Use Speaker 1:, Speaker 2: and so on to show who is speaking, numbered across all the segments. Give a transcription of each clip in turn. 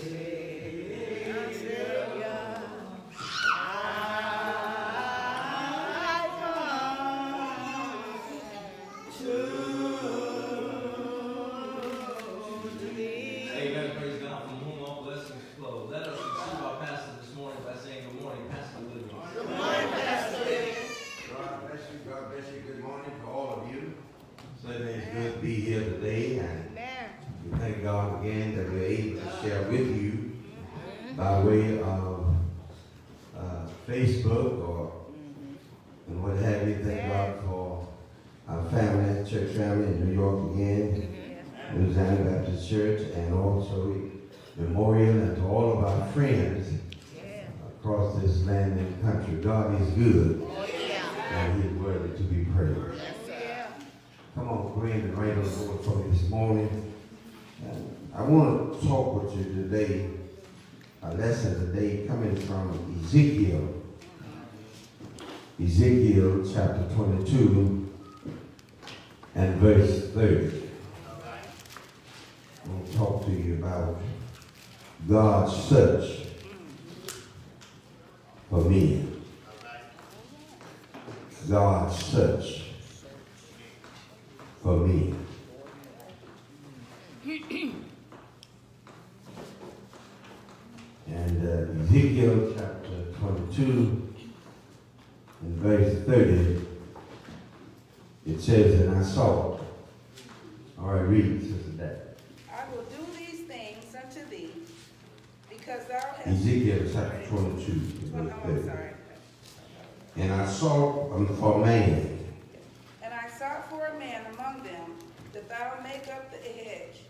Speaker 1: Amen. Praise God. From whom all blessings flow. Let us receive our pastor this morning by saying good morning, Pastor Williams.
Speaker 2: Good morning, Pastor Williams. God bless you. God bless you. Good morning to all of you. Certainly it's good to be here today, and we thank God again that we're able to share with you by way of Facebook or and what have you. Thank God for our family, church family in New York again, New Zion Baptist Church, and also memorial and to all of our friends across this land and country. God is good, and He is worthy to be praised. Come on, go in and write on the board for me this morning. I want to talk with you today, a lesson today coming from Ezekiel. Ezekiel chapter 22 and verse 30. I want to talk to you about God's search for men. God's search for me. And Ezekiel chapter 22 and verse 30, it says, and I saw. All right, read it, Sister Dad.
Speaker 3: I will do these things unto thee, because thou hast...
Speaker 2: Ezekiel chapter 22 verse 30.
Speaker 3: sorry.
Speaker 2: And I sought for a man.
Speaker 3: And I sought for a man among them, that thou make up the hedge,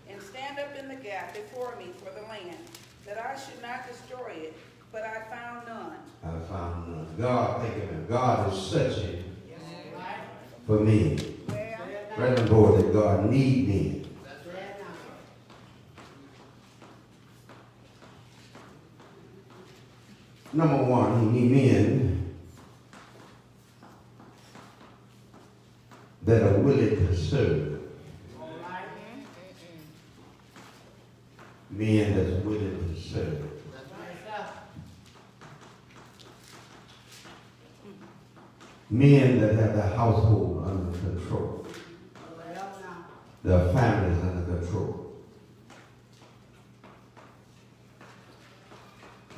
Speaker 3: and stand up in the gap before me for the land, that I should not destroy it, but I found none.
Speaker 2: I found none. God, thank you, man. God is searching for me. Right on board that God need me. Number one, He need men that are willing to serve. Men that's willing to serve. Men that have their household under control. Their families under control.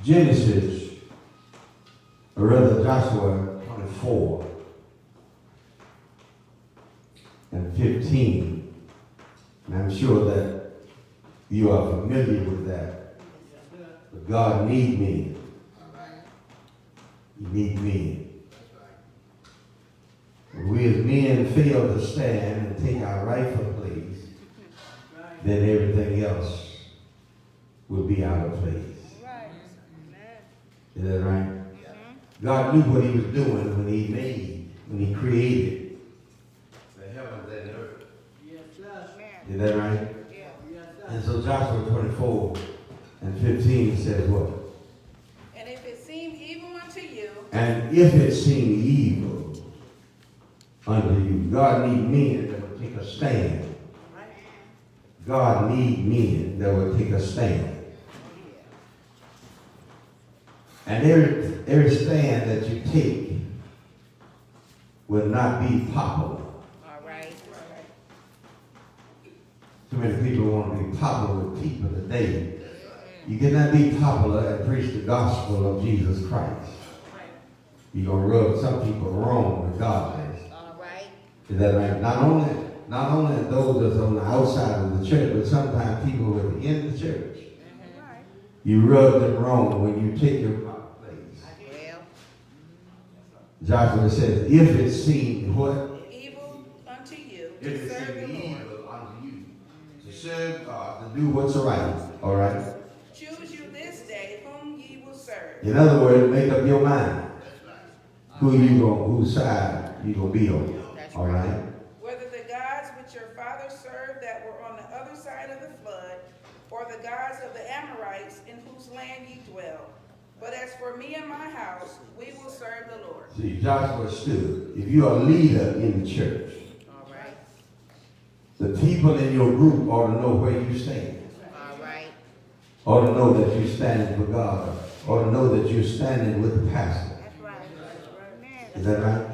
Speaker 2: Genesis, or rather Joshua 24 and 15. And I'm sure that you are familiar with that. But God needs me. He needs me. When we as men fail to stand and take our rightful place, then everything else will be out of place. Is that right? God knew what He was doing when He created the heavens and the earth. Is that right? And so Joshua 24 and 15 says what?
Speaker 3: And if it seem evil unto you...
Speaker 2: And if it seem evil unto you. God need men that will take a stand. God need men that will take a stand. And every stand that you take will not be popular.
Speaker 3: All right.
Speaker 2: Too many people want to be popular with people today. You cannot be popular and preach the gospel of Jesus Christ. You're going to rub some people wrong with godliness.
Speaker 3: All right.
Speaker 2: Is that right? Not only those that's on the outside of the church, but sometimes people within the church. You rub them wrong when you take your proper place. Joshua says, if it seemed what?
Speaker 3: Evil unto you
Speaker 2: If
Speaker 3: to
Speaker 2: it
Speaker 3: serve the
Speaker 2: seemed
Speaker 3: Lord.
Speaker 2: evil unto you to serve God, to do what's right. All right?
Speaker 3: Choose you this day whom ye will serve.
Speaker 2: In other words, make up your mind. Whose side you gonna be on. All right?
Speaker 3: Whether the gods which your fathers served that were on the other side of the flood, or the gods of the Amorites in whose land ye dwell. But as for me and my house, we will serve the Lord.
Speaker 2: See, Joshua stood. If you're a leader in the church,
Speaker 3: All right.
Speaker 2: the people in your group ought to know where you stand.
Speaker 3: All right.
Speaker 2: ought to know that you're standing for God, ought to know that you're standing with the pastor.
Speaker 4: That's right.
Speaker 2: Is that right?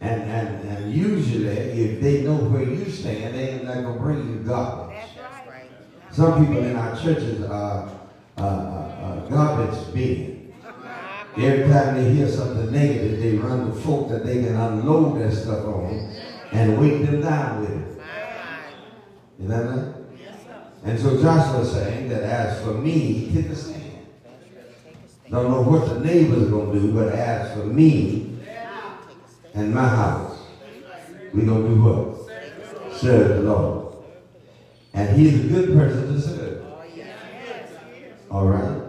Speaker 2: And usually, if they know where you stand, they're not going to bring you garbage.
Speaker 4: That's right.
Speaker 2: Some people in our churches are garbage bins. Every time they hear something negative, they run to folk that they can unload their stuff on and weight them down with it. Is that right? And so Joshua is saying that as for me, take a stand. Don't know what the neighbor's going to do, but as for me and my house, we're going to do what? Serve the Lord. And he's a good person to serve. All right.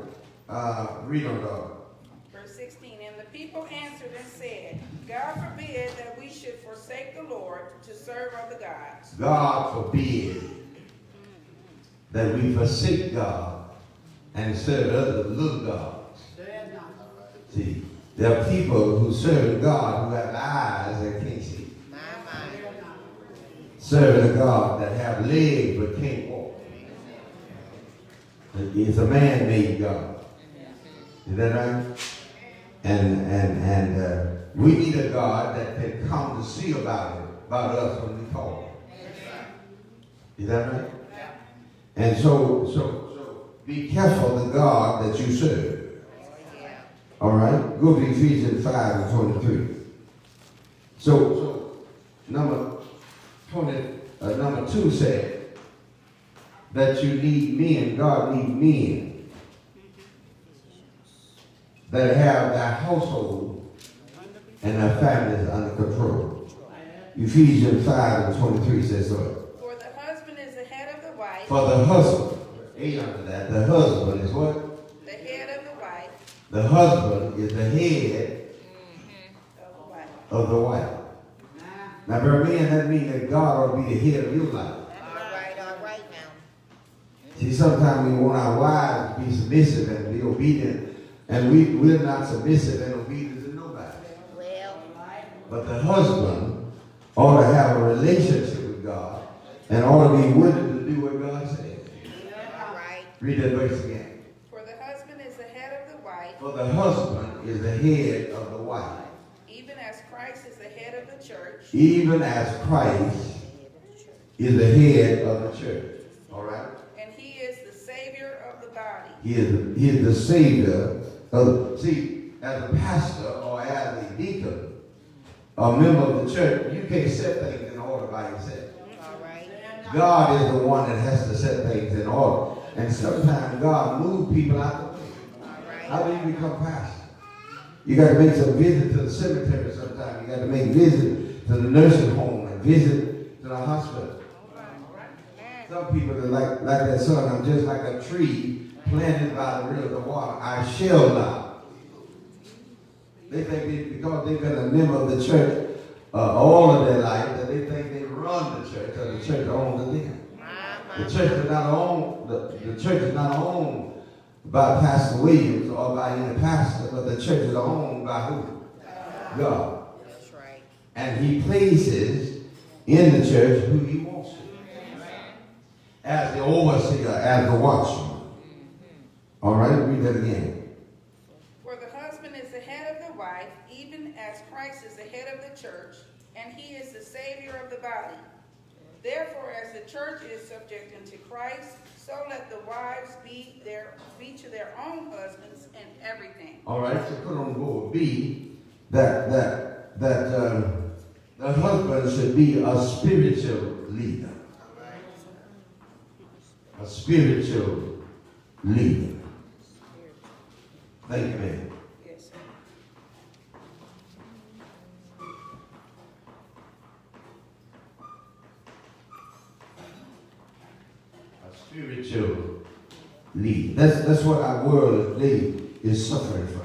Speaker 2: Read on, God.
Speaker 3: Verse 16, and the people answered and said, God forbid that we should forsake the Lord to serve other gods.
Speaker 2: God forbid that we forsake God and serve other little gods. See, there are people who serve God who have eyes that can't see. Serve a God that have legs but can't walk. It's a man-made God. Is that right? And we need a God that can come to see about us when we call. Is that right? And so be careful the God that you serve. All right? Go to Ephesians 5 and 23. So number 2 said that you need men, God needs men that have their household and their families under control. Ephesians 5 and 23 says so.
Speaker 3: For the husband is the head of the wife.
Speaker 2: For the husband, under that, the husband is what?
Speaker 3: The head of the wife.
Speaker 2: The husband is the head of the wife. Now, for men, that means that God ought to be the head of your life.
Speaker 4: All right now.
Speaker 2: See, sometimes we want our wives to be submissive and be obedient, and we're not submissive and obedient to nobody.
Speaker 4: Well,
Speaker 2: But the husband ought to have a relationship with God and ought to be willing to do what God says.
Speaker 4: all right.
Speaker 2: Read that verse again.
Speaker 3: For the husband is the head of the wife,
Speaker 2: For the husband is the head of the wife,
Speaker 3: even as Christ is the head of the church.
Speaker 2: even as Christ is the head of the church. All right?
Speaker 3: And he is the Savior of the body.
Speaker 2: He is the Savior of. See, as a pastor or as a deacon, a member of the church, you can't set things in order by yourself.
Speaker 4: All right.
Speaker 2: God is the one that has to set things in order. And sometimes God moves people out the way. How do you become pastor? You got to make some visit to the cemetery sometimes. You got to make visit to the nursing home and visit to the hospital. Some people are like that son, I'm just like a tree planted by the river of water. I shall not. They think because they've been a member of the church all of their life, that they think they run the church, or the church owns them. The church is not owned. The church is not owned by Pastor Williams or by any pastor, but the church is owned by who? God.
Speaker 4: That's right.
Speaker 2: And he places in the church who he wants to. As the overseer, as the watchman. All right, read that again.
Speaker 3: For the husband is the head of the wife, even as Christ is the head of the church, and he is the Savior of the body. Therefore, as the church is subject unto Christ, so let the wives be to their own husbands in everything.
Speaker 2: All right, so put on board B that the husband should be a spiritual leader. A spiritual leader. Thank you, man.
Speaker 3: Yes, sir.
Speaker 2: A spiritual leader. That's what our world is suffering from.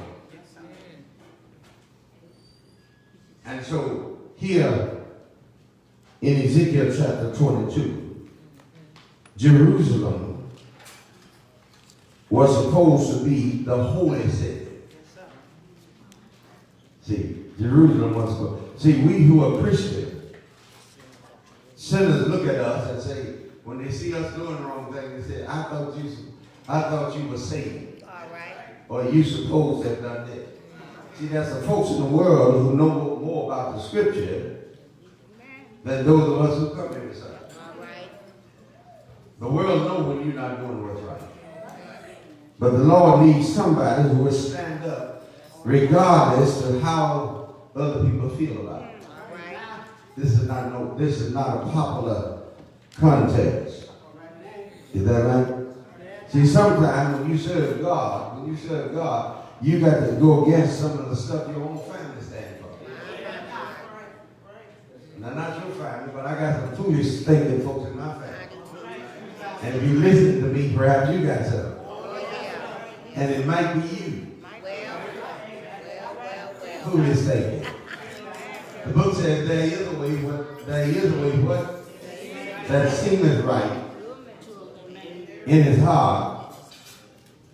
Speaker 2: And so here in Ezekiel chapter 22, Jerusalem was supposed to be the holy city. See, Jerusalem was supposed. See, we who are Christians, sinners look at us and say, when they see us doing the wrong thing, they say, I thought I thought you were saved.
Speaker 4: All right.
Speaker 2: Or you supposed to have done this. See, there's some folks in the world who know more about the scripture than those of us who come here this Sunday.
Speaker 4: All right.
Speaker 2: The world knows when you're not doing what's right. But the Lord needs somebody who will stand up regardless of how other people feel about it.
Speaker 4: All right.
Speaker 2: This is not a popular contest. Is that right? See, sometimes when you serve God, you got to go against some of the stuff your own family stand for. Now, not your family, but I got some foolish thinking folks in my family. And if you listen to me, perhaps you got some.
Speaker 4: Oh, yeah.
Speaker 2: And it might be you.
Speaker 4: Well.
Speaker 2: Foolish thinking. The book says there is a way what that seemeth right in his heart.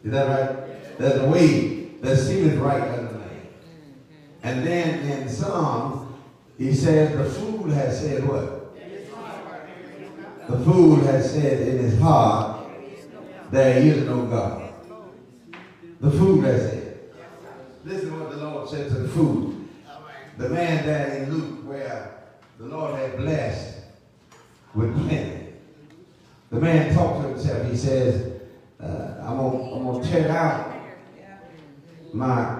Speaker 2: Is that right? There's a way that seemeth right unto man. And then in Psalms, he says the fool has said what? The fool has said in his heart, there is no God. The fool has said. Listen to what the Lord said to the fool. The man there in Luke where the Lord had blessed with plenty. The man talked to himself. He says, I'm gonna tear down my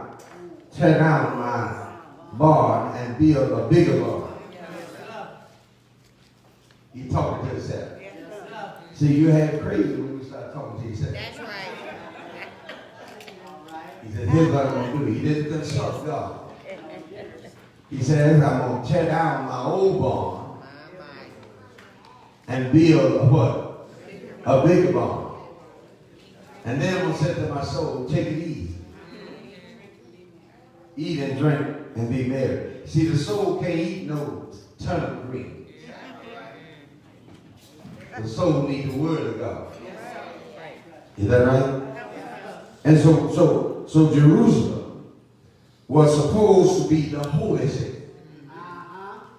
Speaker 2: barn and build a bigger barn. He talking to himself. See, you have crazy when you start talking to yourself.
Speaker 4: That's right.
Speaker 2: He said, here's what I'm going to do. He didn't consult God. He says, I'm going to tear down my old barn and build a what? A bigger barn. And then I'm going to say to my soul, take it easy. Eat and drink and be merry. See, the soul can't eat no turnip green. The soul needs the word of God. Is that right? And so Jerusalem was supposed to be the holy city.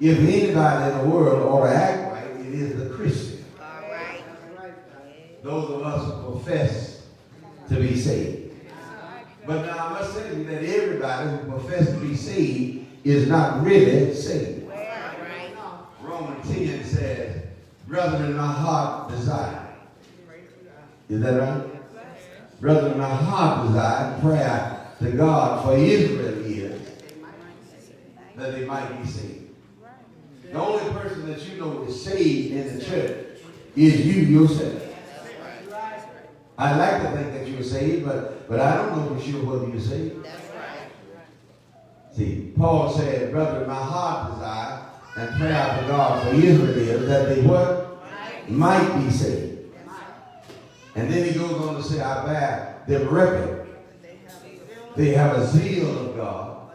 Speaker 2: If anybody in the world ought to act right, it is the Christian.
Speaker 4: All right.
Speaker 2: Those of us who profess to be saved. But now I must say to you that everybody who professes to be saved is not really saved.
Speaker 4: All right.
Speaker 2: Romans 10 says, brother in my heart desire. Is that right? Brother in my heart desire, prayer to God for Israel is that they might be saved. The only person that you know is saved in the church is you yourself. I like to think that you're saved, but I don't know for sure whether you're saved.
Speaker 4: That's right.
Speaker 2: See, Paul said, brother in my heart desire and prayer to God for Israel is that they what? Might be saved. And then he goes on to say, I bear them record. They have a zeal of God,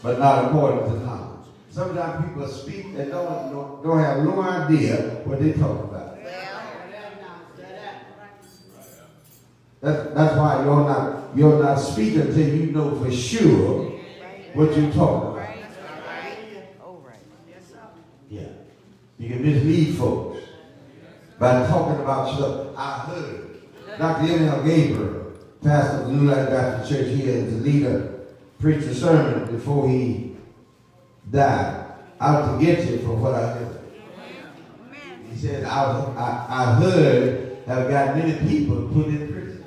Speaker 2: but not according to knowledge. Sometimes people speak and don't have no idea what they're talking about. That's why you're not speaking until you know for sure what you're talking about. Yeah. You can mislead folks by talking about stuff. I heard Dr. N.L. Gabriel, pastor of the New Life Baptist Church here in Toledo, preached a sermon before he died, out to get you for what I heard. He said, I heard have got many people put in prison.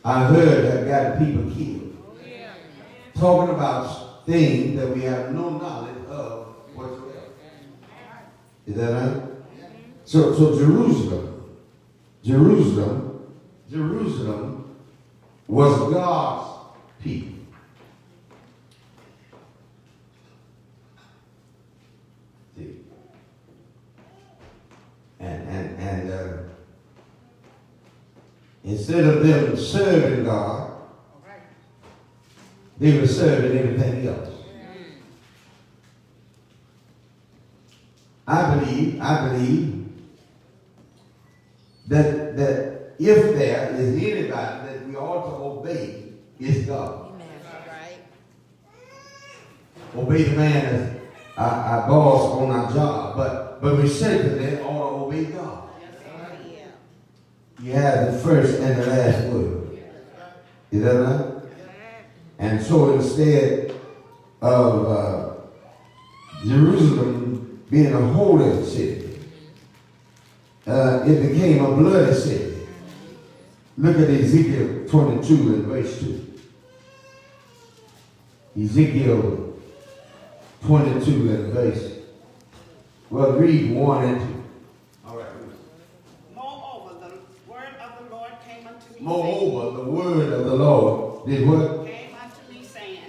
Speaker 2: I heard have got people killed. Talking about things that we have no knowledge of whatsoever. Is that right? So Jerusalem was God's people. See? And instead of them serving God, they were serving everything else. I believe that if there is anybody that we ought to obey, it's God. Obey the man as our boss on our job, but we certainly ought to obey God. He has the first and the last word. Is that right? And so instead of Jerusalem being a holy city, it became a bloody city. Look at Ezekiel 22 and verse 2. Ezekiel 22 and verse, well, read 1 and 2. All right.
Speaker 5: Moreover, the word of the Lord came unto me.
Speaker 2: Moreover, the word of the Lord did what?
Speaker 5: Came unto me saying,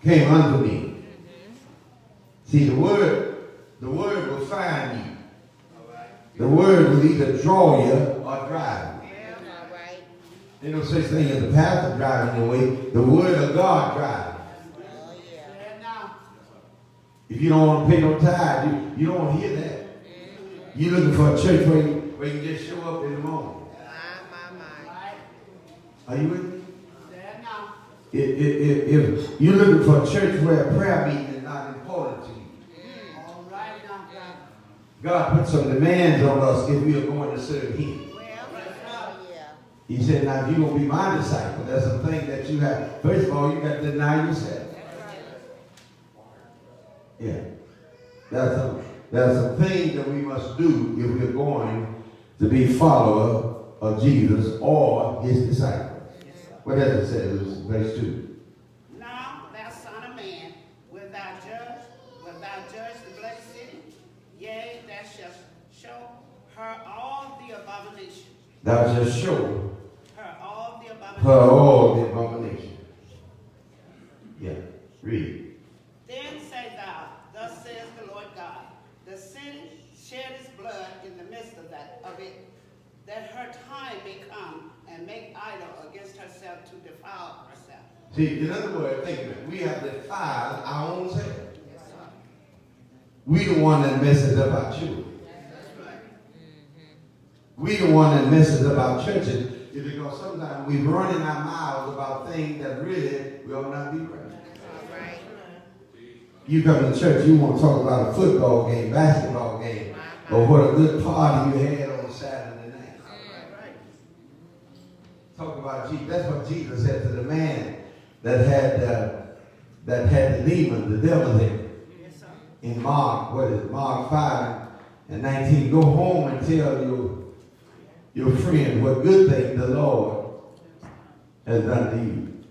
Speaker 2: Came unto me. See, the word will find you. The word will either draw you or drive you.
Speaker 4: All right.
Speaker 2: There's no such thing as the pastor driving your way. The word of God drives you.
Speaker 4: Oh, yeah.
Speaker 5: there now.
Speaker 2: If you don't want to pay no tithe, you don't want to hear that. You're looking for a church where you can just show up in the morning.
Speaker 4: My.
Speaker 5: Right
Speaker 2: Are you with me?
Speaker 5: there now.
Speaker 2: If you're looking for a church where a prayer meeting is not important to you,
Speaker 5: All right now, God.
Speaker 2: God put some demands on us if we are going to serve Him.
Speaker 4: Well, oh, yeah.
Speaker 2: He said, now if you're going to be my disciple, there's some things that you have. First of all, you got to deny yourself. Yeah. There's some things that we must do if we're going to be follower of Jesus or His disciple. What does it say? Verse 2.
Speaker 5: Now, thou son of man, wilt thou judge the bloody city? Yea, thou shalt show her all the abomination.
Speaker 2: Thou shalt show
Speaker 5: Her all the abomination.
Speaker 2: her all the abomination. Yeah. Read.
Speaker 5: Then say thou, thus says the Lord God, the city shed its blood in the midst of it, that her time may come and make idol against herself to defile herself.
Speaker 2: See, in other words, think of it. We have defiled our own self. We the one that messes up our children. We the one that messes up our churches is because sometimes we run in our mouths about things that really will not be right.
Speaker 4: All right.
Speaker 2: You come to church, you want to talk about a football game, basketball game, or what a good party you had on Saturday night. Talk about Jesus. That's what Jesus said to the man that had the demon, the devil in him. In Mark 5 and 19. Go home and tell your friend what good thing the Lord has done to you.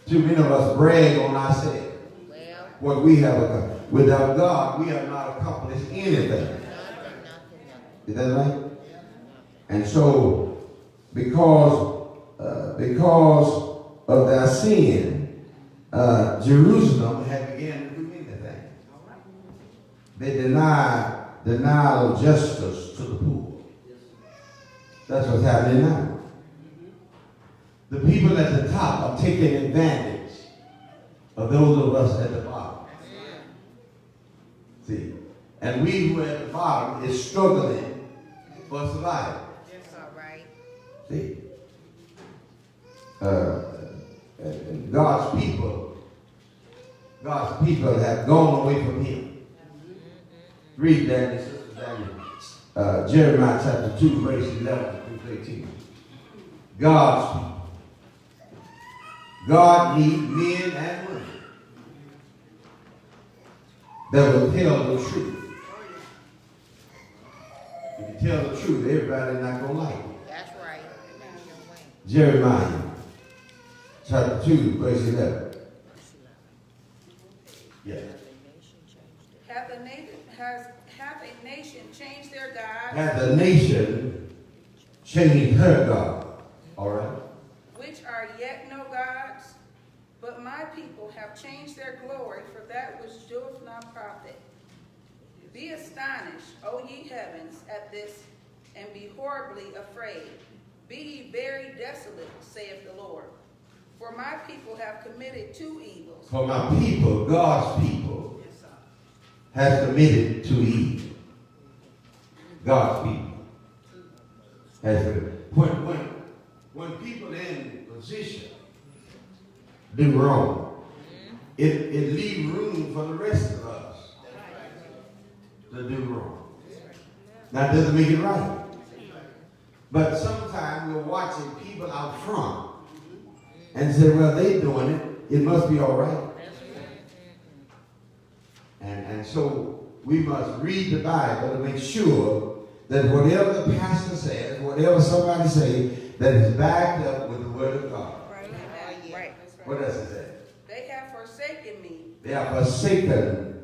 Speaker 2: Too many of us brag on ourselves.
Speaker 4: Well,
Speaker 2: What we have accomplished. Without God, we have not accomplished anything.
Speaker 4: nothing.
Speaker 2: Is that right? And so, because of their sin, Jerusalem had begun to do anything. They denial of justice to the poor. That's what's happening now. The people at the top are taking advantage of those of us at the bottom. See, and we who are at the bottom is struggling for survival.
Speaker 4: All right.
Speaker 2: See, and God's people have gone away from Him. Read that, Sister Daniel. Jeremiah chapter 2, verse 11 through 13. God's people. God needs men and women that will tell the truth. If you tell the truth, everybody's not going to like it.
Speaker 4: That's right.
Speaker 2: Jeremiah chapter 2, verse 11. Yeah.
Speaker 3: Hath a nation changed their God,
Speaker 2: Has the nation changed her God? All right.
Speaker 3: which are yet no gods? But my people have changed their glory for that which doeth not profit. Be astonished, O ye heavens, at this, and be horribly afraid. Be ye very desolate, saith the Lord. For my people have committed two evils.
Speaker 2: For my people, God's people, has committed to evil. God's people has committed. When people in position do wrong, it leaves room for the rest of us to do wrong. That doesn't make it right. But sometimes we're watching people out front and say, well, they doing it. It must be all right. And so we must read the Bible to make sure that whatever the pastor says, whatever somebody say, that is backed up with the word of God.
Speaker 3: Right. Right. That's right.
Speaker 2: What else is that?
Speaker 3: They have forsaken me.
Speaker 2: They have forsaken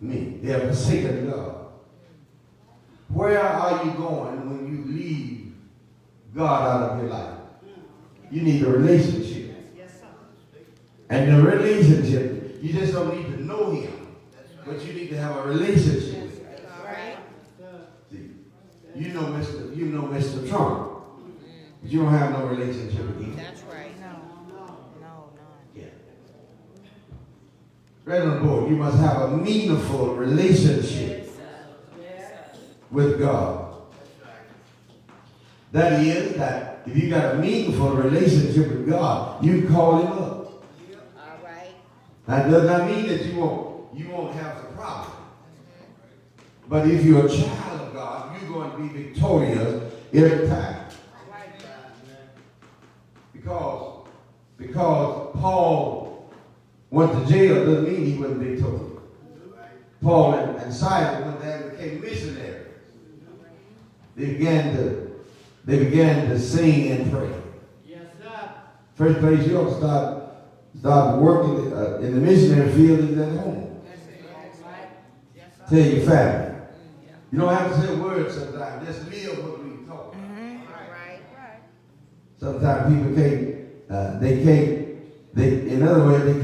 Speaker 3: Me.
Speaker 2: They have forsaken God. Where are you going when you leave God out of your life? You need a relationship.
Speaker 5: Yes, sir.
Speaker 2: And the relationship, you just don't need to know him, but you need to have a relationship with him.
Speaker 4: All right.
Speaker 2: See, you know Mr. Trump, but you don't have no relationship with him.
Speaker 4: That's right.
Speaker 3: No, none.
Speaker 2: Yeah. Right on the board, you must have a meaningful relationship with God. That is, that if you got a meaningful relationship with God, you call him up.
Speaker 4: All right.
Speaker 2: That does not mean that you won't have the problem. But if you're a child of God, you're going to be victorious every time. Because Paul went to jail doesn't mean he wasn't victorious. Paul and Silas went there and became missionaries. They began to sing and pray.
Speaker 5: Yes, sir.
Speaker 2: First place you ought to start working in the missionary field is at home. Tell your family. You don't have to say words sometimes. Just live what we talk.
Speaker 4: All right.
Speaker 2: Sometimes people in other words, they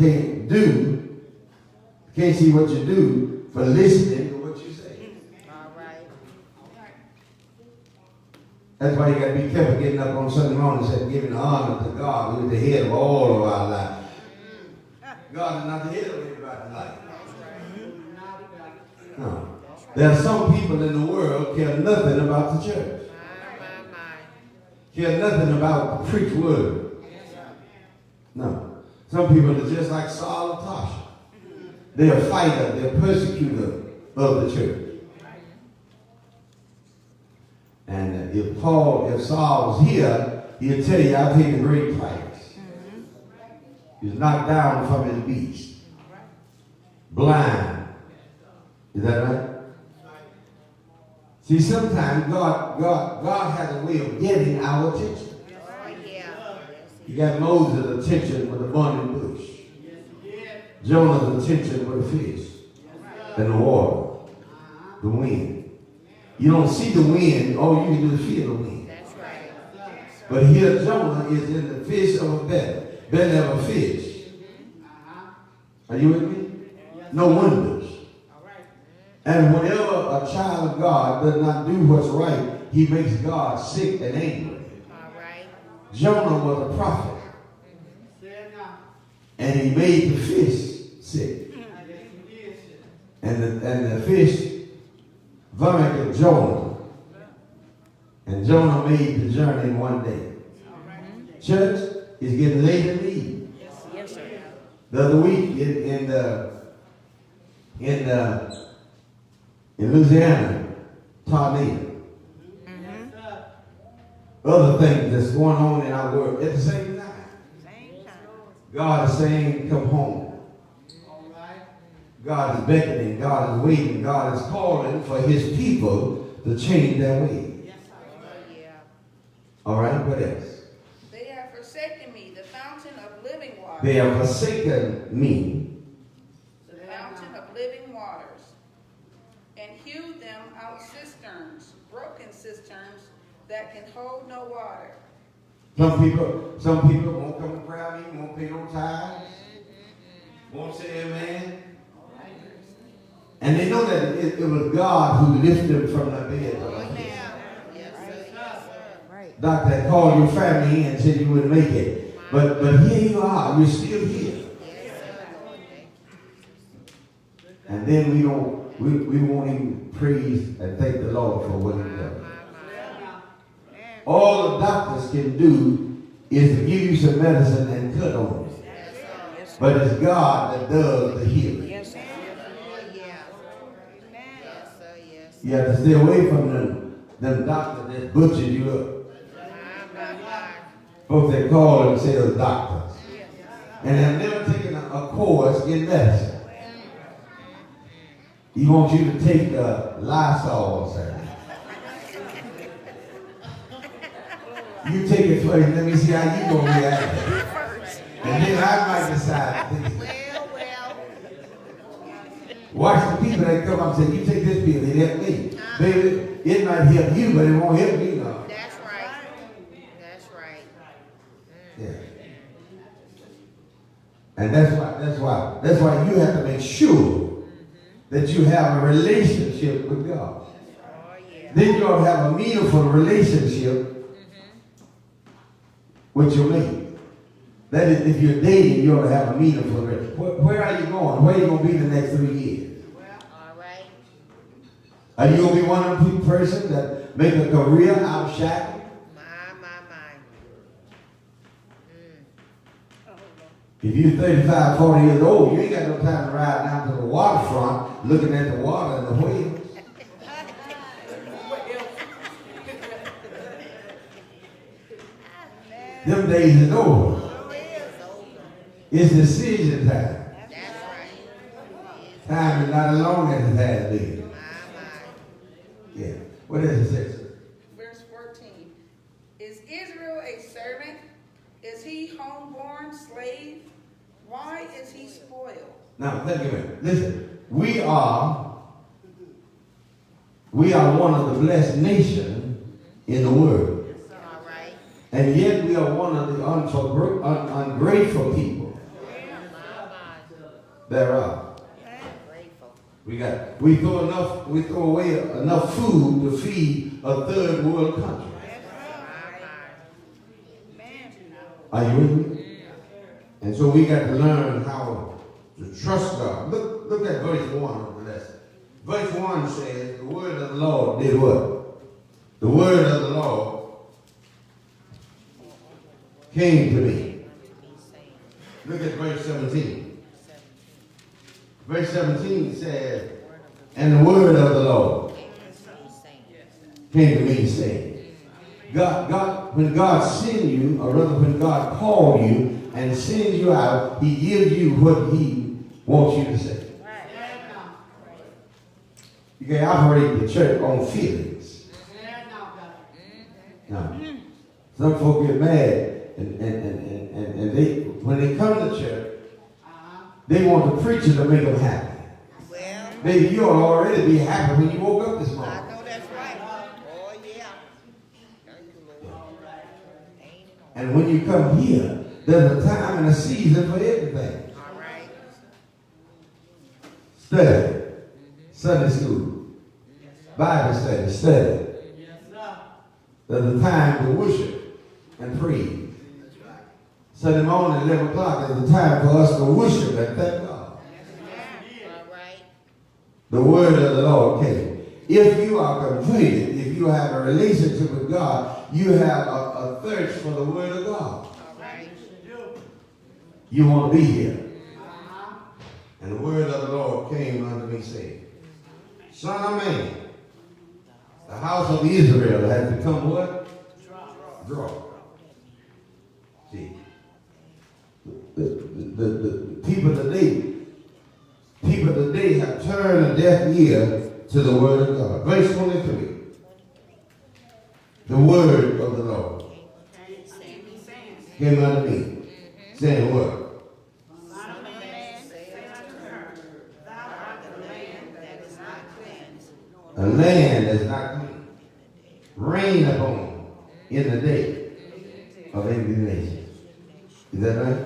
Speaker 2: can't see what you do for listening to what you say.
Speaker 4: All right.
Speaker 2: That's why you got to be careful getting up on Sunday morning and giving honor to God, who is the head of all of our life. God is not the head of everybody's life. No. There are some people in the world care nothing about the church.
Speaker 4: My.
Speaker 2: Care nothing about the preached word. No. Some people are just like Saul of Tarsus. They're a fighter, they're a persecutor of the church. And if Saul was here, he'll tell you, I paid a great price. He was knocked down from his beast. Blind. Is that right? See, sometimes God has a way of getting our attention.
Speaker 4: Oh, yeah.
Speaker 2: He got Moses' attention with the burning bush. Jonah's attention with the fish and the water, the wind. You don't see the wind, all you can do is feel the wind.
Speaker 4: That's right.
Speaker 2: But here Jonah is in the fish of a belly of a fish. Are you with me? No wonders. And whenever a child of God does not do what's right, he makes God sick and angry.
Speaker 4: All right.
Speaker 2: Jonah was a prophet. And he made the fish sick. And the fish vomited Jonah. And Jonah made the journey in one day. Church is getting late in the evening.
Speaker 4: Yes, sir.
Speaker 2: The other week in Louisiana, tornado. Other things that's going on in our world at the same time. God is saying, come home. God is beckoning, God is waiting, God is calling for his people to change their ways.
Speaker 4: Oh, yeah.
Speaker 2: All right, what else?
Speaker 3: They have forsaken me, the fountain of living water.
Speaker 2: They have forsaken me.
Speaker 3: The fountain of living waters. And hewed them out cisterns, broken cisterns that can hold no water.
Speaker 2: Some people won't come and grab me, won't pay no tithes, won't say amen. And they know that it was God who lifted them from the bed.
Speaker 4: Yes, sir. Right.
Speaker 2: Doctor called your family in and said you wouldn't make it. But here you are, you're still here.
Speaker 4: Yes, sir.
Speaker 2: And then we won't even praise and thank the Lord for what he done. All the doctors can do is to give you some medicine and cut on it. But it's God that does the healing.
Speaker 3: Yes, sir.
Speaker 4: Oh, yeah. Yes, sir. Yes.
Speaker 2: You have to stay away from them them doctors that butchered you up.
Speaker 4: My.
Speaker 2: Folks that call themselves doctors. And have never taken a course in medicine. He wants you to take Lysol, sir. You take it first. Let me see how you going to react. And then I might decide.
Speaker 4: Well.
Speaker 2: Watch the people that come up and say, you take this pill, it help me. Baby, it might help you, but it won't help me now.
Speaker 4: That's right. That's right.
Speaker 2: Yeah. And that's why you have to make sure that you have a relationship with God.
Speaker 4: Oh, yeah.
Speaker 2: Then you'll have a meaningful relationship with your mate. That is, if you're dating, you ought to have a meaningful relationship. Where are you going? Where are you going to be the next 3 years?
Speaker 4: All right.
Speaker 2: Are you going to be one of the persons that make a career out of shackles?
Speaker 4: My.
Speaker 2: If you're 35, 40 years old, you ain't got no time to ride down to the waterfront looking at the water and the whales. Them days is over. It's decision time.
Speaker 4: That's right.
Speaker 2: Time is not as long as it has been.
Speaker 4: My.
Speaker 2: Yeah. What is it say?
Speaker 3: Verse 14. Is Israel a servant? Is he homeborn slave? Why is he spoiled?
Speaker 2: Now, think of it. Listen, we are one of the blessed nations in the world.
Speaker 4: All right.
Speaker 2: And yet we are one of the ungrateful people there are.
Speaker 4: Grateful.
Speaker 2: We throw away enough food to feed a third world country. Are you with me? And so we got to learn how to trust God. Look at verse 1 of the lesson. Verse 1 says, the word of the Lord did what? The word of the Lord came to me. Look at verse 17. Verse 17 says, and the word of the Lord came to me saying, when God sends you, or rather when God calls you and sends you out, he gives you what he wants you to say. You can operate the church on feelings. Now, some folk get mad and they, when they come to church, they want the preacher to make them happy.
Speaker 4: Well,
Speaker 2: Baby, you ought to already be happy when you woke up this morning.
Speaker 4: I know that's right. Oh, yeah. Thank you, Lord. Ain't it all.
Speaker 2: And when you come here, there's a time and a season for everything.
Speaker 4: All right.
Speaker 2: Study. Sunday school. Bible study. There's a time to worship and praise. Sunday morning at 11 o'clock is the time for us to worship and thank God.
Speaker 4: All right.
Speaker 2: The word of the Lord came. If you are completed, if you have a relationship with God, you have a thirst for the word of God.
Speaker 4: All right.
Speaker 2: You want to be here. And the word of the Lord came unto me saying, Son of man, the house of Israel has become what? Dry. See, the people today have turned a deaf ear to the word of God. Verse 23. The word of the Lord came unto me, saying what? A land that's not clean. Rain upon in the day of indignation. Is that right?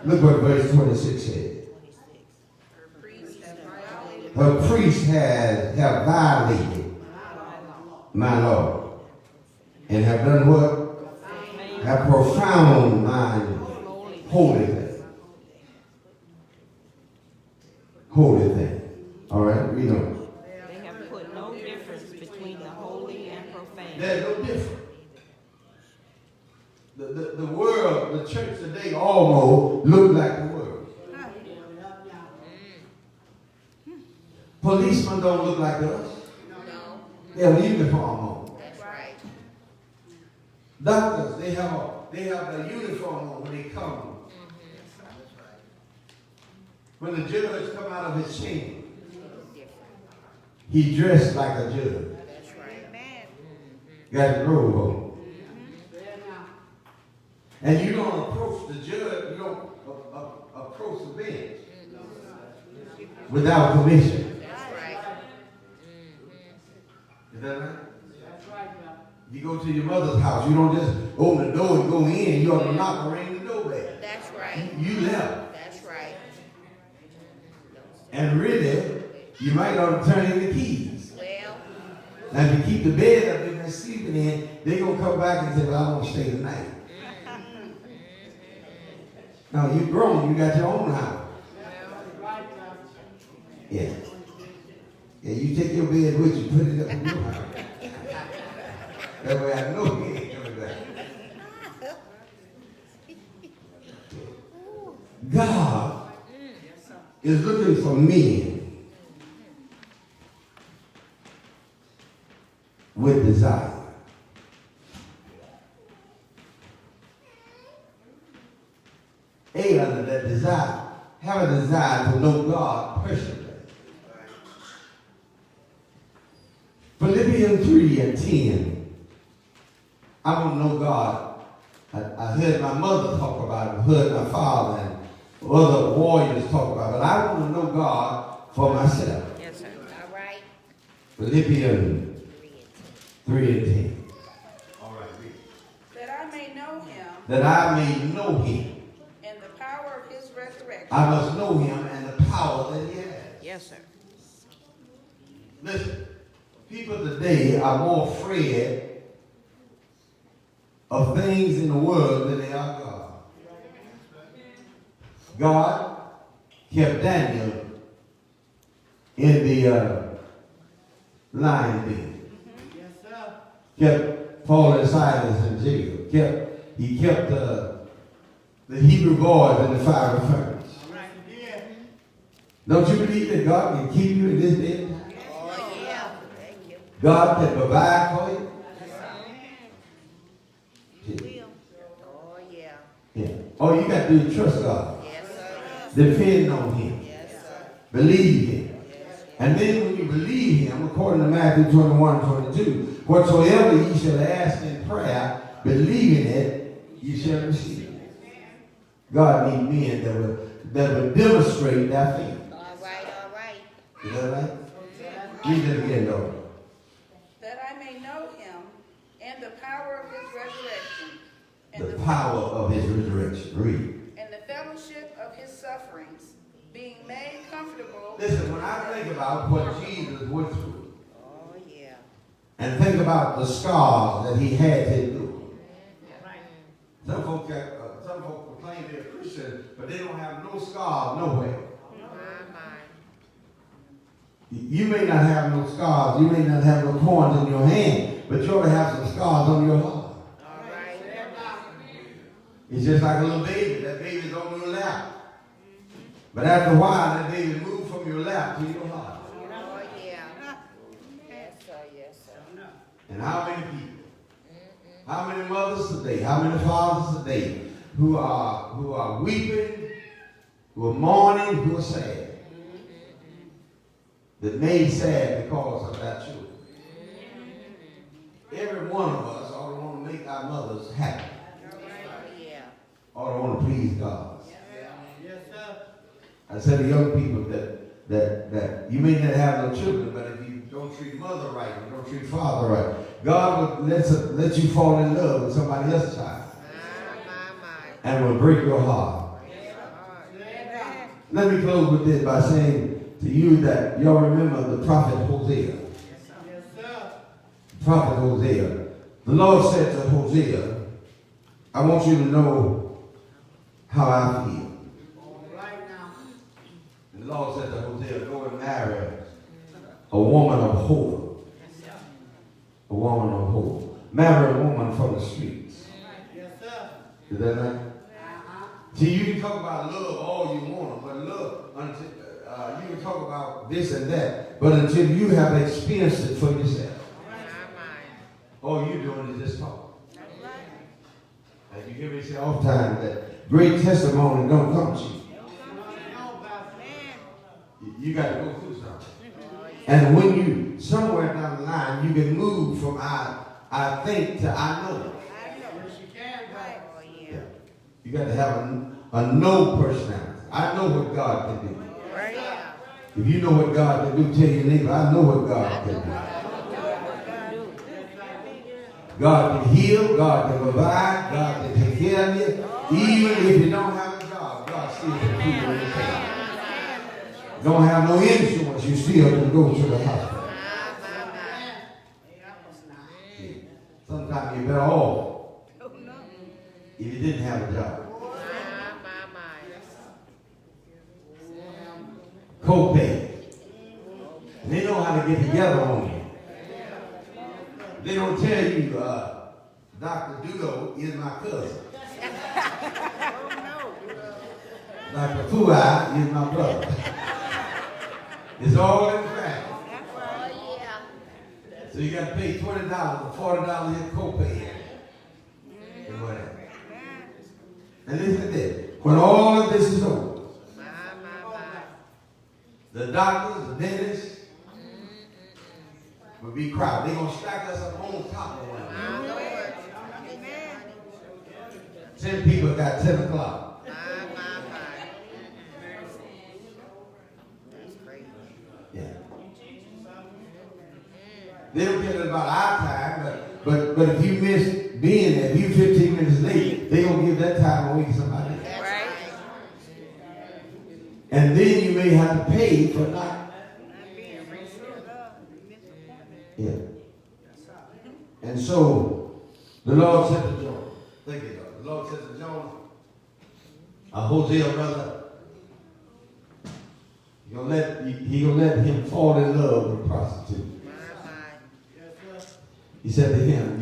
Speaker 2: Look what verse 26 says. Her priests have violated my Lord and have done what? Have profound my holy thing. Holy thing. All right, read on.
Speaker 6: They have put no difference between the holy and profane.
Speaker 2: There's no difference. The world, the church today almost look like the world. Policemen don't look like us.
Speaker 4: No.
Speaker 2: They have a uniform on.
Speaker 4: That's
Speaker 2: Doctors, they have a uniform on when they come. When the judge come out of his chamber, he dressed like a judge.
Speaker 4: That's right. Amen.
Speaker 2: Got the robe on. And you don't approach the judge, you don't approach the bench without permission.
Speaker 4: That's right.
Speaker 2: Is that right? You go to your mother's house, you don't just open the door and go in, you ought to knock and ring the doorbell.
Speaker 4: That's right.
Speaker 2: You left.
Speaker 4: That's right.
Speaker 2: And really, you might ought to turn in the keys.
Speaker 4: Well,
Speaker 2: Now if you keep the bed up and they're sleeping in, they're going to come back and say, well, I want to stay tonight. Now you're grown, you got your own house. Yeah. Yeah, you take your bed with you, put it up in your house. That way I know he ain't coming back. God is looking for men with desire. Under that desire, have a desire to know God personally. Philippians 3:10. I want to know God. I heard my mother talk about it. I heard my father and other warriors talk about it. But I want to know God for myself.
Speaker 4: yes, sir. All right.
Speaker 2: Philippians 3:10. All right, read.
Speaker 3: That I may know him
Speaker 2: That I may know him.
Speaker 3: and the power of his resurrection.
Speaker 2: I must know him and the power that he has.
Speaker 4: Yes, sir.
Speaker 2: Listen, people today are more afraid of things in the world than they are God. God kept Daniel in the lion den. Kept Paul and Silas in jail. He kept the Hebrew boys in the fiery furnace. Don't you believe that God can keep you in this day and time?
Speaker 4: Oh, yeah. Thank you.
Speaker 2: God can provide for you?
Speaker 4: Oh, yeah.
Speaker 2: Yeah. All you got to do is trust God.
Speaker 4: Yes, sir.
Speaker 2: Depend on him.
Speaker 4: Yes, sir.
Speaker 2: Believe him.
Speaker 4: Yes,
Speaker 2: And then when you believe him, according to Matthew 21:22, whatsoever ye shall ask in prayer, believing it, ye shall receive. God needs men that will demonstrate their faith.
Speaker 4: all right, all right.
Speaker 2: Is that right? Read it again, though.
Speaker 3: That I may know him and the power of his resurrection and
Speaker 2: The power of his resurrection. Read.
Speaker 3: and the fellowship of his sufferings, being made comfortable.
Speaker 2: Listen, when I think about what Jesus went through,
Speaker 4: Oh, yeah.
Speaker 2: and think about the scars that he had to endure. Some folk proclaim they're Christians, but they don't have no scars nowhere.
Speaker 4: My.
Speaker 2: You may not have no scars, you may not have no corns in your hand, but you ought to have some scars on your heart.
Speaker 4: All right.
Speaker 2: It's just like a little baby. That baby's on your lap. But after a while, that baby moves from your lap to your heart.
Speaker 4: Oh, yeah. Yes, sir. Yes, sir.
Speaker 2: And how many people? How many mothers today? How many fathers today who are weeping, who are mourning, who are sad? That made sad because of that children. Every one of us ought to want to make our mothers happy.
Speaker 4: Oh, yeah.
Speaker 2: Ought to want to please God. I said to young people that you may not have no children, but if you don't treat mother right, you don't treat father right, God will let you fall in love with somebody else's child
Speaker 4: My.
Speaker 2: and will break your heart. Let me close with this by saying to you that y'all remember the prophet Hosea. Prophet Hosea. The Lord said to Hosea, I want you to know how I feel. And the Lord said to Hosea, go and marry a woman of hope. A woman of hope. Marry a woman from the streets. Is that right? See, you can talk about love all you want, but love, until, you can talk about this and that, but until you have experienced it for yourself, all you're doing is just talk. And you hear me say all the time that great testimony don't come cheap. You got to go through something. And when you, somewhere down the line, you can move from I think to I know. Yeah. You got to have a know personality. I know what God can do. If you know what God can do, tell your neighbor, I know what God can do. God can heal, God can provide, God can take care of you. Even if you don't have a job, God still can keep you in the care. Don't have no insurance, you still can go to the hospital. Sometimes you're better off if you didn't have a job. Co-pay. And they know how to get together on you. They don't tell you, Dr. Dudo is my cousin. Dr. Fuai is my brother. It's all in the family. So you got to pay $20 or $40 in co-pay. And whatever. And listen to this. When all of this is over, the doctors, the dentists will be crowded. They're going to stack us up on top of one another. 10 people got 10 o'clock. Yeah. They don't care about our time, but if you miss being there, if you 15 minutes late, they're going to give that time away to somebody else. And then you may have to pay for not. Yeah. And so the Lord said to Jonah, thank you, Lord. The Lord said to Jonah, Hosea, brother, he gonna let him fall in love with a prostitute. He said to him,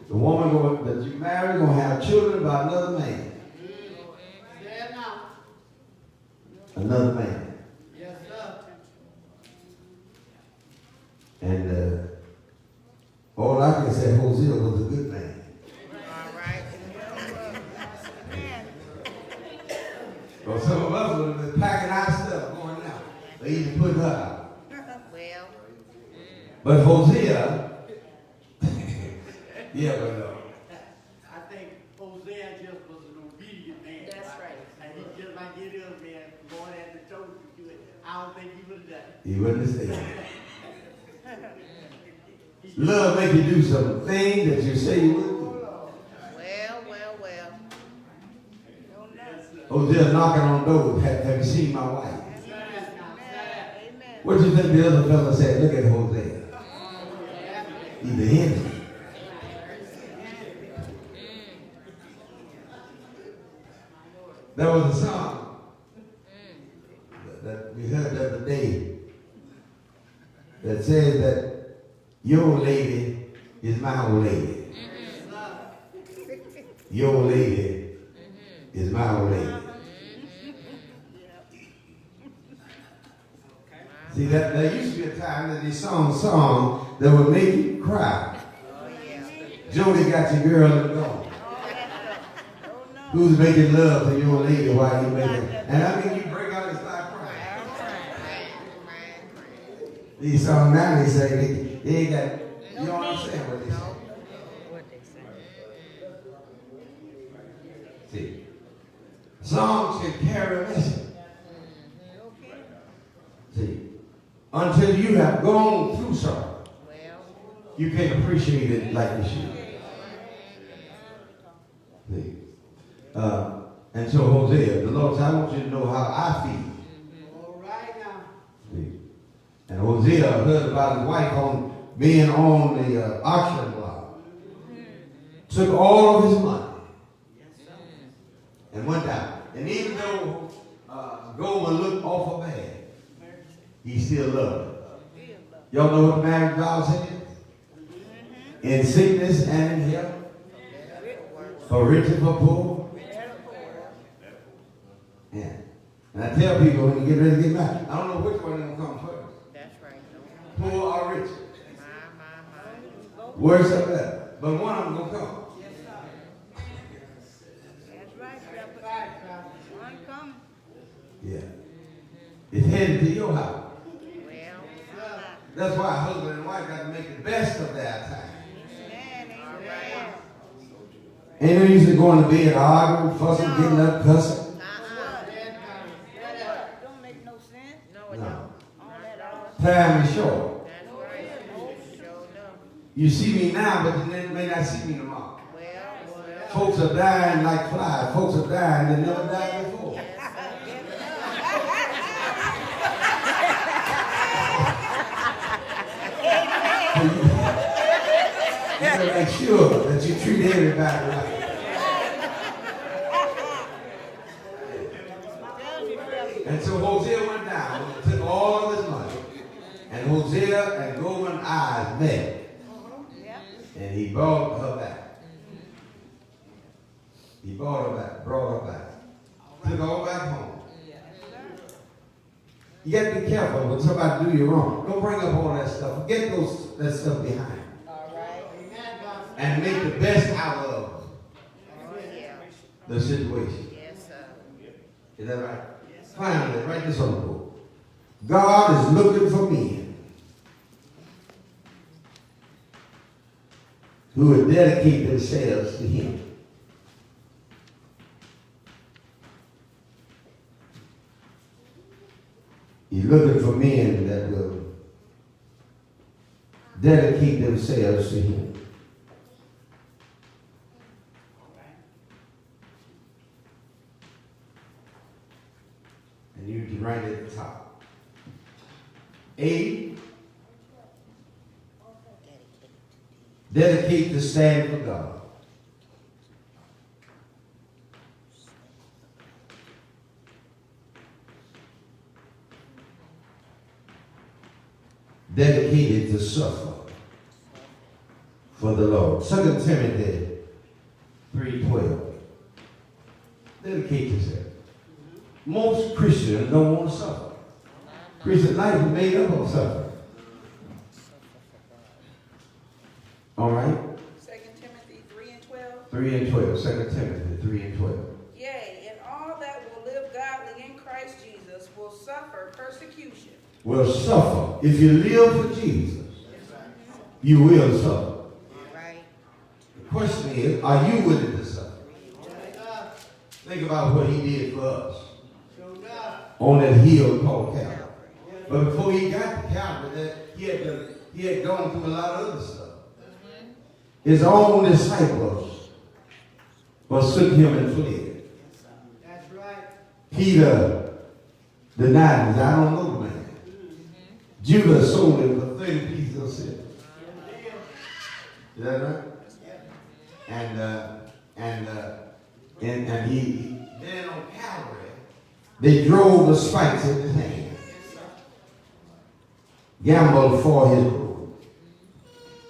Speaker 2: the woman that you marry gonna have children by another man. Another man.
Speaker 5: Yes, sir.
Speaker 2: And all I can say, Hosea was a good man.
Speaker 4: All right.
Speaker 2: Well, some of us would have been packing our stuff going out. They even put her out.
Speaker 4: Well.
Speaker 2: But Hosea, yeah, but
Speaker 7: I think Hosea just was an obedient man.
Speaker 4: That's right.
Speaker 7: And he just like it is, man. Lord had told him to do it. I don't think he would have done it.
Speaker 2: he wouldn't have stayed. Love make you do some things that you say you wouldn't do.
Speaker 4: Well.
Speaker 2: Hosea knocking on doors. Have you seen my wife? What do you think the other fella said? Look at Hosea. He's the enemy. There was a song that we heard the other day that says that your lady is my old lady. Your lady is my old lady. See, there used to be a time that they sung a song that would make you cry. Jody got your girl in the door. Who's making love to your lady while you making? And I mean, you break out and start crying. These songs now they say they ain't got. You don't understand what they say. See, songs can carry a message. See, until you have gone through something, you can't appreciate it like you should. See. And so Hosea, the Lord said, I want you to know how I feel.
Speaker 7: All right now.
Speaker 2: See. And Hosea heard about his wife being on the auction block. Took all of his money and went out. And even though Gomer looked awful bad, he still loved her. Y'all know what the marriage vow says? In sickness and in health, for rich and for poor. Yeah. And I tell people when you get ready to get married, I don't know which one is going to come first.
Speaker 4: That's right.
Speaker 2: Poor or rich.
Speaker 4: My.
Speaker 2: Worse or better. But one of them going to come. heading to your house.
Speaker 4: Well,
Speaker 2: That's why husband and wife got to make the best of their time.
Speaker 4: all right.
Speaker 2: Ain't no use in going to bed arguing, fussing, getting up, cussing.
Speaker 3: Don't make no sense.
Speaker 4: No, it
Speaker 2: No.
Speaker 4: don't.
Speaker 3: All that all.
Speaker 2: Time is short.
Speaker 4: That's right. Sure enough.
Speaker 2: You see me now, but you may not see me tomorrow.
Speaker 4: Well.
Speaker 2: Folks are dying like flies. Folks are dying that never died before. You gotta make sure that you treat everybody right. And so Hosea went down and took all of his money. And Hosea and Goldman eyes met. And he brought her back. He brought her back, brought her back. Took her all back home. You got to be careful when somebody do you wrong. Don't bring up all that stuff. Get that stuff behind. And make the best out of the situation.
Speaker 4: Yes, sir.
Speaker 2: Is that right? Finally, write this on the board. God is looking for men who would dedicate themselves to Him. He's looking for men that will dedicate themselves to Him. And you can write it at the top. A, dedicate to stand for God. Dedicated to suffer for the Lord. 2 Timothy 3:12. Dedicate yourself. Most Christians don't want to suffer. Christian life is made up of suffering. All right?
Speaker 3: 2 Timothy 3:12.
Speaker 2: 3 and 12. 2 Timothy 3 and 12.
Speaker 3: Yea, and all that will live godly in Christ Jesus will suffer persecution.
Speaker 2: Will suffer. If you live for Jesus, you will suffer.
Speaker 4: Right.
Speaker 2: The question is, are you willing to suffer? Think about what He did for us on that hill called Calvary. But before He got to Calvary, he had gone through a lot of other stuff. His own disciples forsook Him and fled.
Speaker 7: That's right.
Speaker 2: Peter denied Him. I don't know the man. Judas sold Him for 30 pieces of silver. Is that right? And he then on Calvary, they drove the spikes in his hand. Gambled for his robe.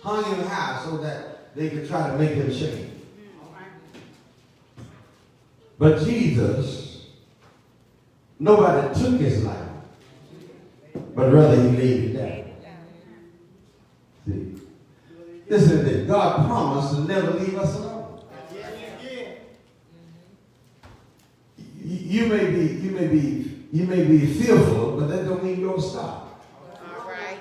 Speaker 2: Hung him high so that they could try to make him shame. But Jesus, nobody took his life, but rather He laid it down. See? Listen to this. God promised to never leave us alone. You may be fearful, but that don't mean you'll stop.
Speaker 4: All right.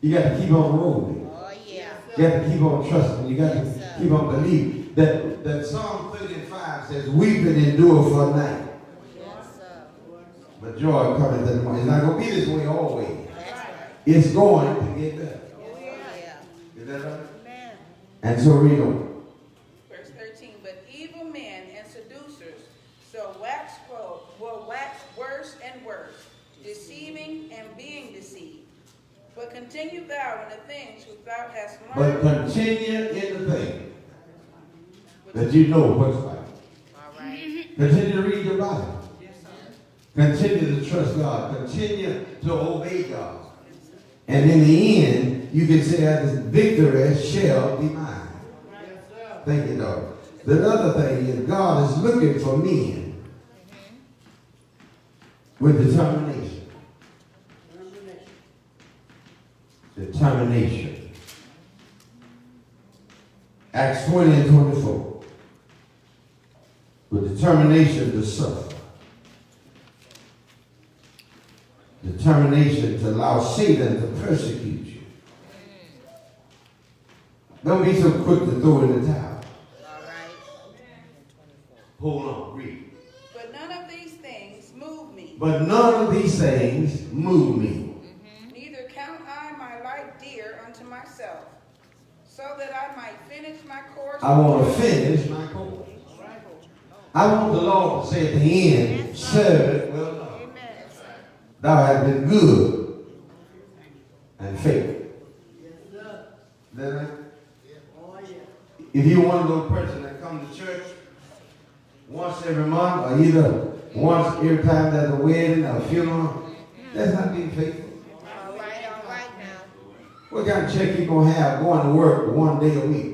Speaker 2: You got to keep on rolling.
Speaker 4: Oh, yeah.
Speaker 2: You got to keep on trusting. You got to keep on believing. That Psalm 35 says, weeping endure for a night,
Speaker 4: Yes, sir.
Speaker 2: but joy cometh in the morning. It's not going to be this way always.
Speaker 4: That's right.
Speaker 2: It's going to get better.
Speaker 4: Oh, yeah.
Speaker 2: Is that right?
Speaker 4: Amen.
Speaker 2: And so read on.
Speaker 3: Verse 13, but evil men and seducers will wax worse and worse, deceiving and being deceived. But continue thou in the things which thou hast
Speaker 2: But
Speaker 3: learned.
Speaker 2: continue in the thing that you know what's right.
Speaker 4: All right.
Speaker 2: Continue to read your Bible. Continue to trust God. Continue to obey God. And in the end, you can say that victory shall be mine. Thank you, Lord. The other thing is God is looking for men with determination. Determination. Acts 20 and 24. With determination to suffer. determination to allow Satan to persecute you. Don't be so quick to throw in the towel.
Speaker 4: All right.
Speaker 2: Hold on, read.
Speaker 3: But none of these things move me.
Speaker 2: But none of these things move me.
Speaker 3: Neither count I my life dear unto myself, so that I might finish my course.
Speaker 2: I want to finish my course. I want the Lord to say at the end, servant, well done. Thou hast been good and faithful. Is that right? If you're one of those persons that come to church once every month, or either once every time there's a wedding or a funeral, that's not being faithful.
Speaker 4: All right now.
Speaker 2: What kind of check you gonna have going to work one day a week?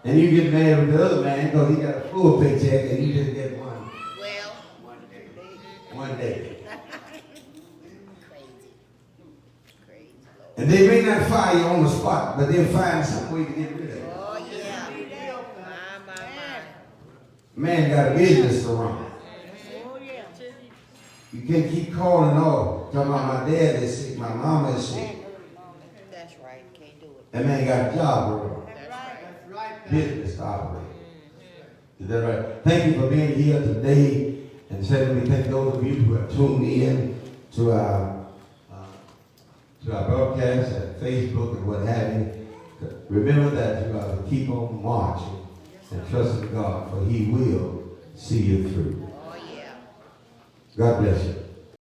Speaker 2: And you get mad with the other man because he got a full paycheck and you just get one.
Speaker 4: Well,
Speaker 2: One day.
Speaker 4: crazy.
Speaker 2: And they may not fire you on the spot, but they'll find some way to get rid of you.
Speaker 4: Oh, yeah. My.
Speaker 2: Man got a business to run.
Speaker 7: Oh, yeah.
Speaker 2: You can't keep calling off, talking about my dad is sick, my mama is sick.
Speaker 4: That's right. Can't do it.
Speaker 2: That man got a job to run,
Speaker 4: That's right.
Speaker 7: That's right.
Speaker 2: business to operate. Is that right? Thank you for being here today. And secondly, thank those of you who have tuned in to our broadcast at Facebook and what have you. Remember that you are to keep on marching and trusting God, for He will see you through.
Speaker 4: Oh, yeah.
Speaker 2: God bless you.